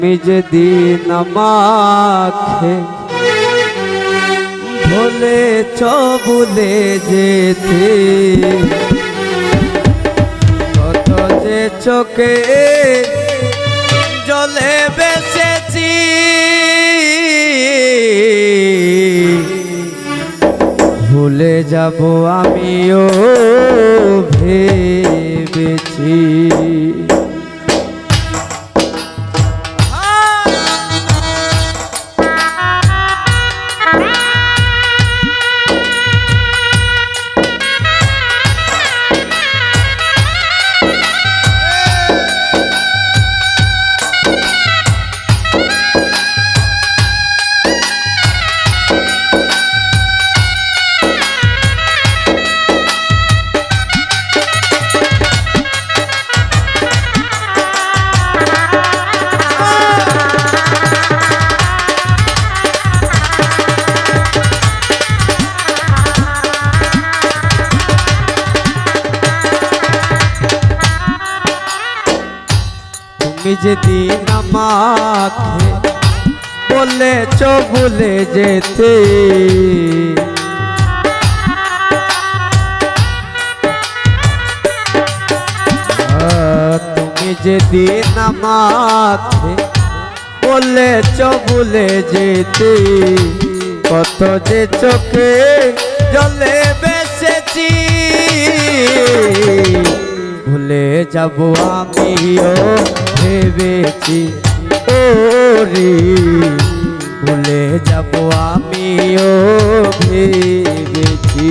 তুমি যেদিন আমাকে বলেছ ভুলে যেতে, কত যে চোখে জলে বেসেছি, ভুলে যাব আমিও ভেবেছি। তুমি যেদিন আমাকে বলেছ ভুলে যেতে, তুমি যেদিন আমাকে বলেছ ভুলে যেতে, কত যে চোখে জলে বেসেছি, ভুলে যাব আমিও ভেবেছি। ওরে ভুলে যাব আমিও ভেবেছি।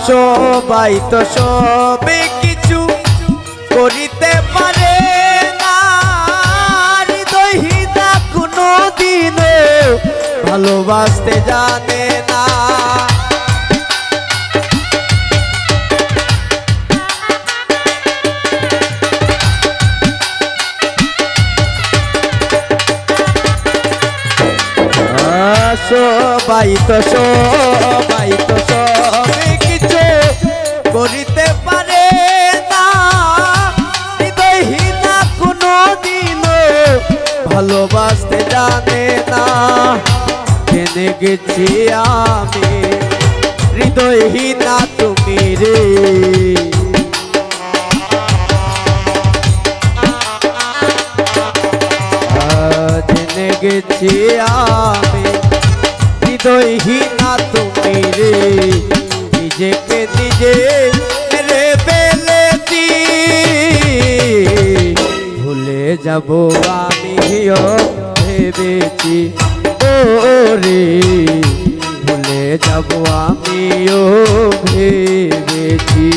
সবাই তো সবে কিছু করিতে পারে না, হৃদয়হীনা কোনো দিনও ভালোবাসতে জানে না। সবাই তো সবে কিছু করিতে পারে না, হৃদয়হীনা কোনো দিনও ভালোবাসতে জানে না। জেনে গেছি আমি হৃদয়হীনা তুমি রে, জেনে গেছি আমি হৃদয়হীনা তুমি রে, নিজেকে নিজে রে ফেলেছি, ভুলে যাব আমিও ভেবেছি। ওরে ভুলে যাব আমিও ভেবেছি।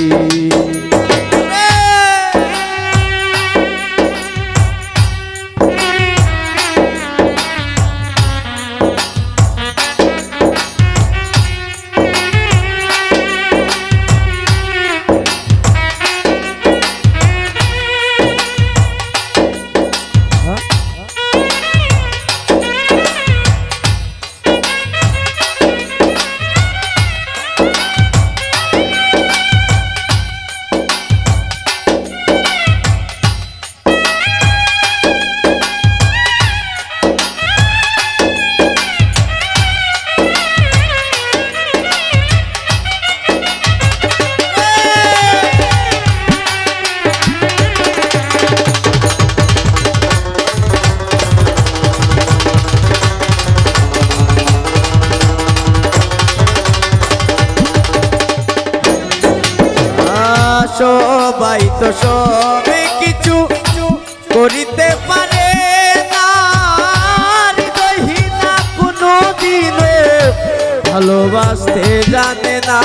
ভালোবাসতে জানে না।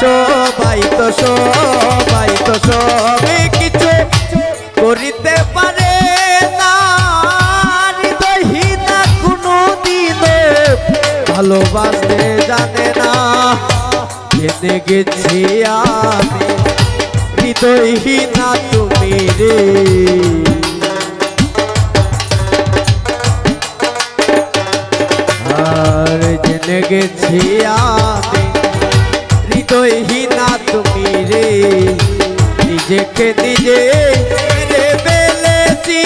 সবাই তো সবই কিছু করিতে পারে না, হৃদয়হীনা কোনো দিনে ভালোবাসতে জানে না। জেনে গেছি আমি হৃদয়হীনা তুমি রে, আর জেনে গেছি আমি হৃদয়হীনা তুমি রে, নিজেকে নিজে মেরে ফেলেছি।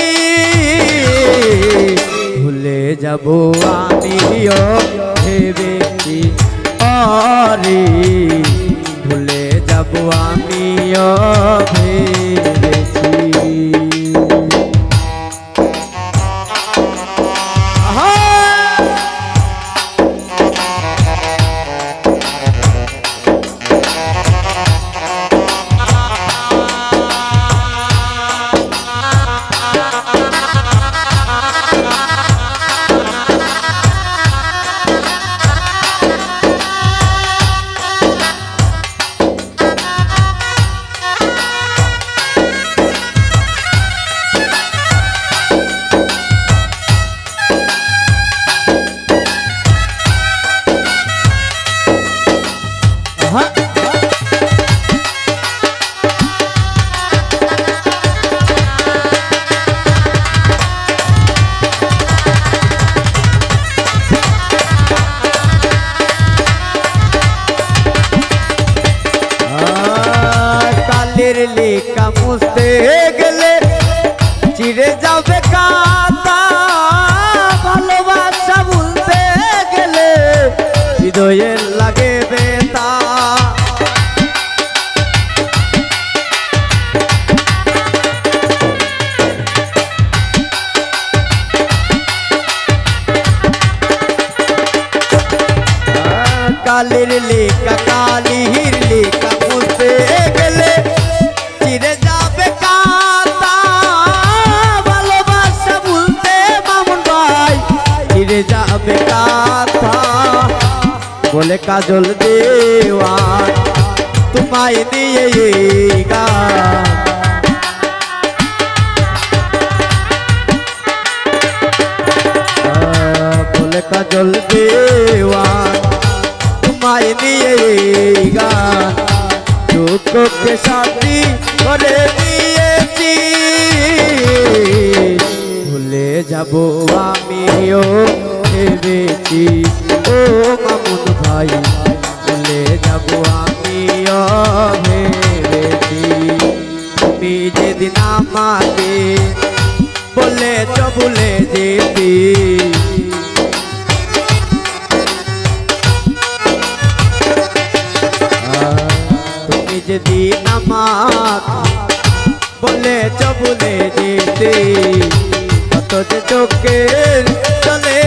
ভুলে যাব আমিও ভেবেছি, আরে ভুলে যাব আমিও ভেবেছি। লেখা মুছতে গেলে চিরে যাবে কাঁটা, ভালোবাসা ভুলতে গেলে হৃদয়ের লাগে বেতা। কালের লেখা কালির লেখা মুছতে গেলে চিরে যাবে কাঁটা, ভালোবাসা ভুলতে মামুন ভাই চিরে যাবে কাঁটা। বলে কাজল দেওয়ান তোমায় নিয়ে এই গান, বলে কাজল দেওয়ান তোমায় নিয়ে এই গান, দুঃখকে সাথী করে দিয়েছি। ভুলে যাব আমিও ভেবেছি, ও মামুন ভাই ভুলে যাব আমিও ভেবেছি। তুমি যেদিন আমাকে বলেছ ভুলে যেতে, যেদিন আমাকে বলেছ ভুলে যেতে, কত যে চোখের চলে